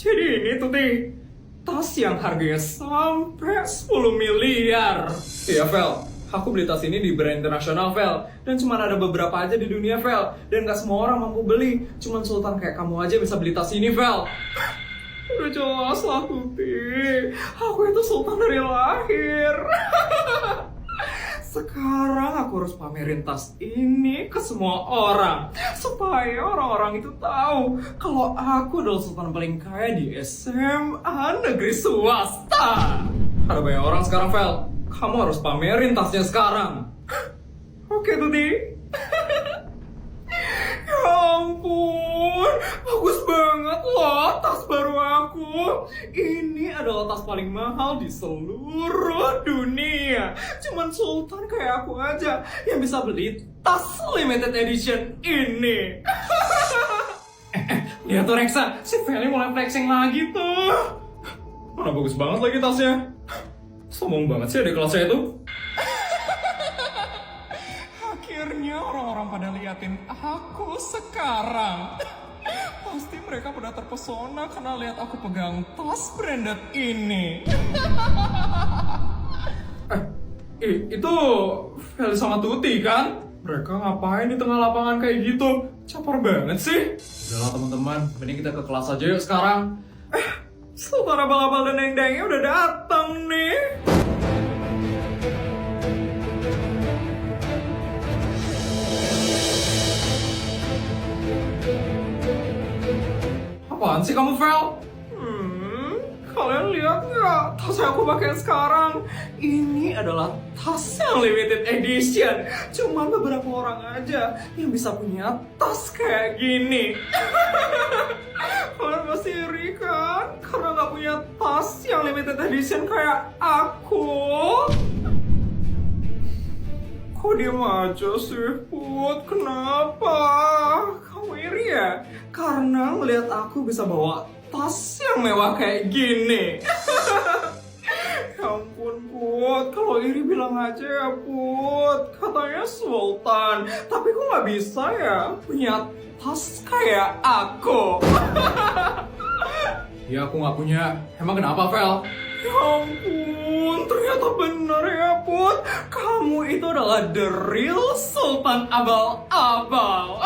Jadi ini tuh nih, tas yang harganya sampai 10 miliar. Iya, Vel. Aku beli tas ini di brand internasional, Vel. Dan cuma ada beberapa aja di dunia, Vel. Dan gak semua orang mampu beli. Cuman sultan kayak kamu aja bisa beli tas ini, Vel. Udah jelas lah, Tuti. Aku itu sultan dari lahir. Sekarang aku harus pamerin tas ini ke semua orang. Supaya orang-orang itu tahu kalau aku adalah sultan paling kaya di SMA negeri swasta. Ada banyak orang sekarang, Vel. Kamu harus pamerin tasnya sekarang. Oke, Tuti. Ya ampun, bagus banget loh tas baru aku. Ini adalah tas paling mahal di seluruh dunia. Cuman sultan kayak aku aja yang bisa beli tas limited edition ini. Lihat tuh Reksa, si Feli mulai flexing lagi tuh. Mana bagus banget lagi tasnya. Sombong banget sih adik kelasnya itu. Akhirnya orang-orang pada liatin aku sekarang. Pasti mereka pada terpesona karena lihat aku pegang tas branded ini. Itu Feli sama Tuti kan? Mereka ngapain di tengah lapangan kayak gitu? Caper banget sih. Udahlah teman-teman, mending kita ke kelas aja yuk sekarang. Sultan abal-abal dan deng-dengnya udah datang nih. Apaan sih kamu, Vel? Kalian lihat nggak tas yang aku pakai sekarang? Ini adalah tas yang limited edition. Cuman beberapa orang aja yang bisa punya tas kayak gini. Kalian pasti iri kan? Karena nggak punya tas yang limited edition kayak aku. Kok diem aja sih, Put? Kenapa? Kamu iri ya? Karena ngeliat aku bisa bawa tas yang mewah kayak gini. Ya ampun, Put. Kalau iri bilang aja ya, Put. Katanya sultan. Tapi kok nggak bisa ya punya tas kayak aku? Ya aku nggak punya. Emang kenapa, Vel? Ya ampun, ternyata benar ya, Put. Kamu itu adalah the real sultan abal-abal.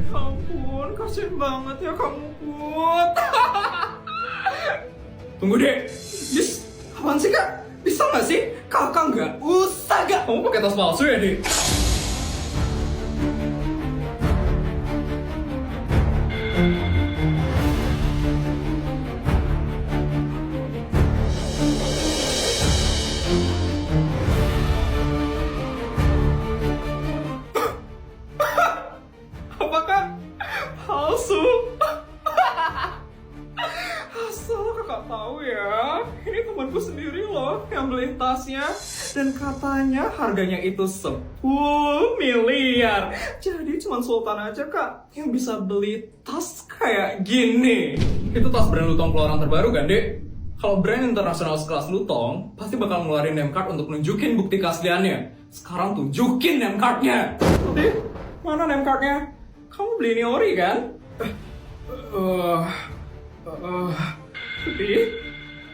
Ya ampun, kasian banget ya kamu, Put. Tunggu deh. Yes, apaan sih, Kak? Bisa nggak sih? Kakak nggak usah, Kak. Kamu pakai tas palsu ya, Dek? Apakah palsu? Asal kakak tahu ya, ini temanku sendiri loh yang beli tasnya. Dan katanya harganya itu 10 miliar. Jadi cuma sultan aja, Kak, yang bisa beli tas kayak gini. Itu tas brand Lutong keluaran terbaru kan, Dek? Kalau brand internasional sekelas Lutong, pasti bakal ngeluarin name card untuk nunjukin bukti keasliannya. Sekarang tunjukin name cardnya. Tuti, mana name cardnya? Kamu beli ini ori kan? Tuti,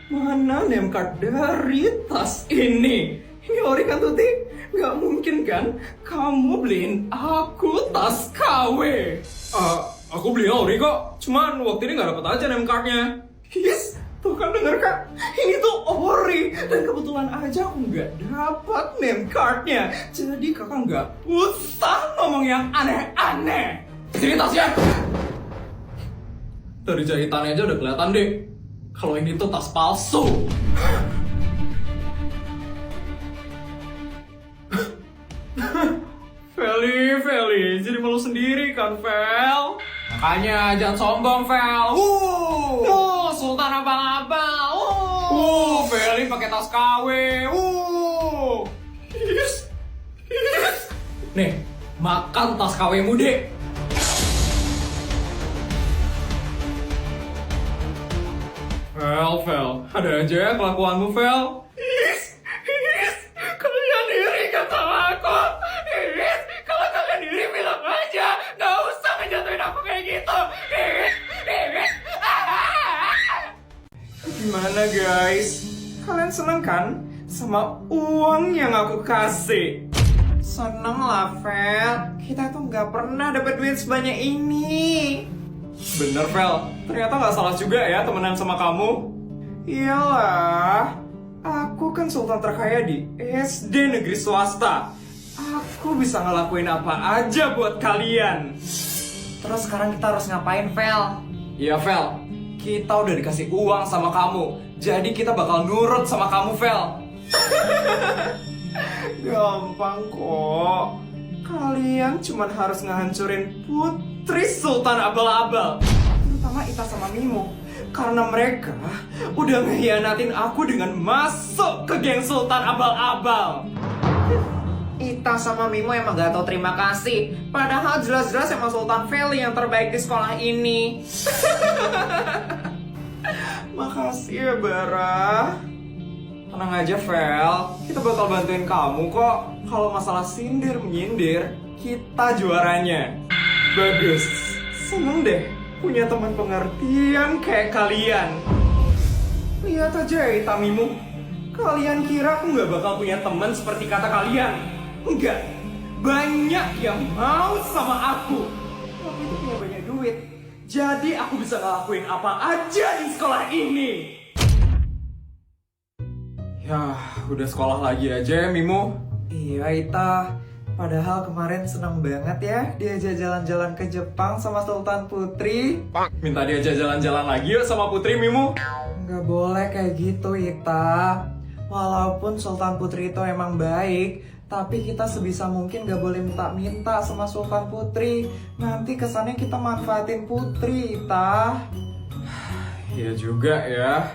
mana name card dari tas ini? Ini ori kan, Tuti? Nggak mungkin kan kamu beliin aku tas KW? Aku beli ori kok. Cuman waktu ini nggak dapet aja name cardnya. Yes, tuh kan denger, Kak. Ini tuh ori. Dan kebetulan aja aku nggak dapat name cardnya. Jadi kakak nggak usah ngomong yang aneh-aneh. Sini tasnya. Dari jahitannya aja udah kelihatan deh kalau ini tuh tas palsu. Feli, jadi malu sendiri kan, Vel? Makanya jangan sombong, Vel. Sultan abang-abang. Feli pakai tas KW. Yes. Nih, makan tas KW-mu, Dek. Vel, ada aja ya kelakuanmu, Vel. Kalian iri kan sama aku? Kalau kalian iri bilang aja, gak usah ngejatuhin aku kayak gitu. Gimana guys? Kalian seneng kan sama uang yang aku kasih? Seneng lah, Fel. Kita tuh nggak pernah dapat duit sebanyak ini. Bener, Fel. Ternyata nggak salah juga ya temenan sama kamu. Iyalah, aku kan sultan terkaya di SD negeri swasta. Aku bisa ngelakuin apa aja buat kalian. Terus sekarang kita harus ngapain, Fel? Iya, Fel. Kita udah dikasih uang sama kamu. Jadi kita bakal nurut sama kamu, Fel. Gampang kok. Kalian cuma harus ngehancurin putri Sultan Abal-Abal, terutama Ita sama Mimo. Karena mereka udah ngehianatin aku dengan masuk ke geng Sultan Abal-Abal. Ita sama Mimo emang gak tau terima kasih. Padahal jelas-jelas emang Sultan Feli yang terbaik di sekolah ini. Makasih ya, Bara. Tenang aja, Fel. Kita bakal bantuin kamu kok. Kalau masalah sindir-menyindir, kita juaranya. Bagus. Seneng deh punya teman pengertian kayak kalian. Lihat aja ya, Tamimu. Kalian kira aku nggak bakal punya teman seperti kata kalian? Enggak. Banyak yang mau sama aku. Aku itu punya banyak duit. Jadi aku bisa ngelakuin apa aja di sekolah ini. Ya, udah sekolah lagi aja ya, Mimo. Iya, Ita. Padahal kemarin seneng banget ya diajak jalan-jalan ke Jepang sama Sultan Putri. Minta diajak jalan-jalan lagi yuk sama Putri, Mimo. Nggak boleh kayak gitu, Ita. Walaupun Sultan Putri itu emang baik, tapi kita sebisa mungkin gak boleh minta-minta sama Sultan Putri. Nanti kesannya kita manfaatin Putri, Ita. Iya juga ya.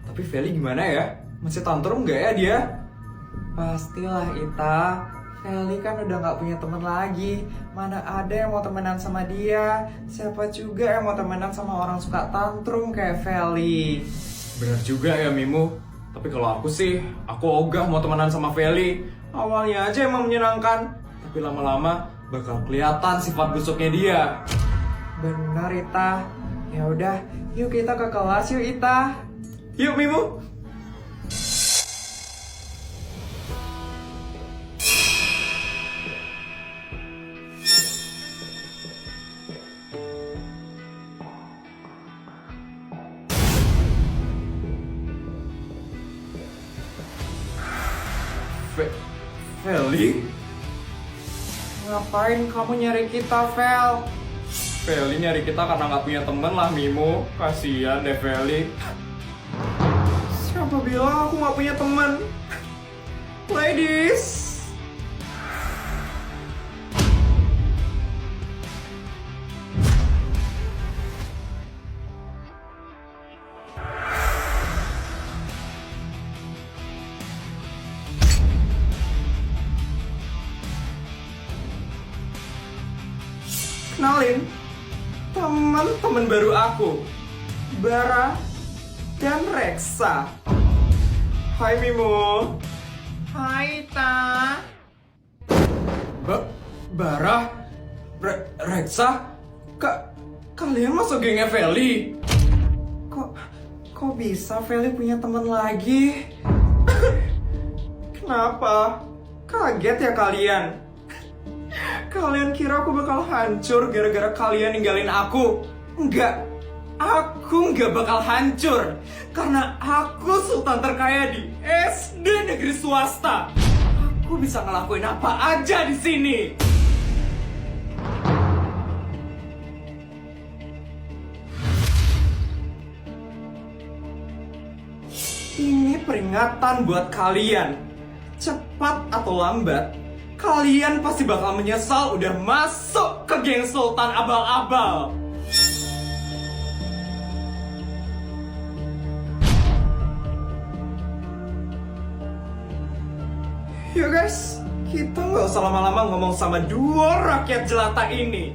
Tapi Feli gimana ya? Masih tantrum gak ya dia? Pastilah, Ita. Feli kan udah gak punya temen lagi. Mana ada yang mau temenan sama dia? Siapa juga yang mau temenan sama orang suka tantrum kayak Feli? Bener juga ya, Mimo. Tapi kalau aku sih, aku ogah mau temenan sama Feli. Awalnya aja emang menyenangkan, tapi lama-lama bakal kelihatan sifat busuknya dia. Benar, Ita. Ya udah, yuk kita ke kelas yuk, Ita. Yuk, Mimo. Feli? Ngapain kamu nyari kita, Fel? Feli nyari kita karena nggak punya temen lah, Mimo. Kasian deh Feli. Siapa bilang aku nggak punya temen? Ladies. Kenalin, teman-teman baru aku, Bara dan Reksa. Hai Mimo. Hai, Ita. Bara? Reksa? Kalian masuk gengnya Feli? Kok bisa Feli punya teman lagi? Kenapa? Kaget ya kalian? Kalian kira aku bakal hancur gara-gara kalian ninggalin aku? Enggak. Aku nggak bakal hancur. Karena aku sultan terkaya di SD negeri swasta. Aku bisa ngelakuin apa aja di sini. Ini peringatan buat kalian. Cepat atau lambat, kalian pasti bakal menyesal udah masuk ke geng Sultan Abal-Abal. Yuk guys, kita nggak usah lama-lama ngomong sama dua rakyat jelata ini.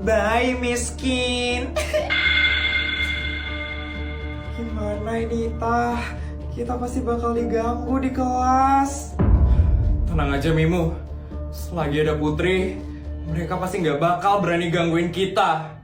Bye, miskin. Gimana ini, Ita? Kita pasti bakal diganggu di kelas. Tenang aja Mimo, selagi ada Putri, mereka pasti nggak bakal berani gangguin kita.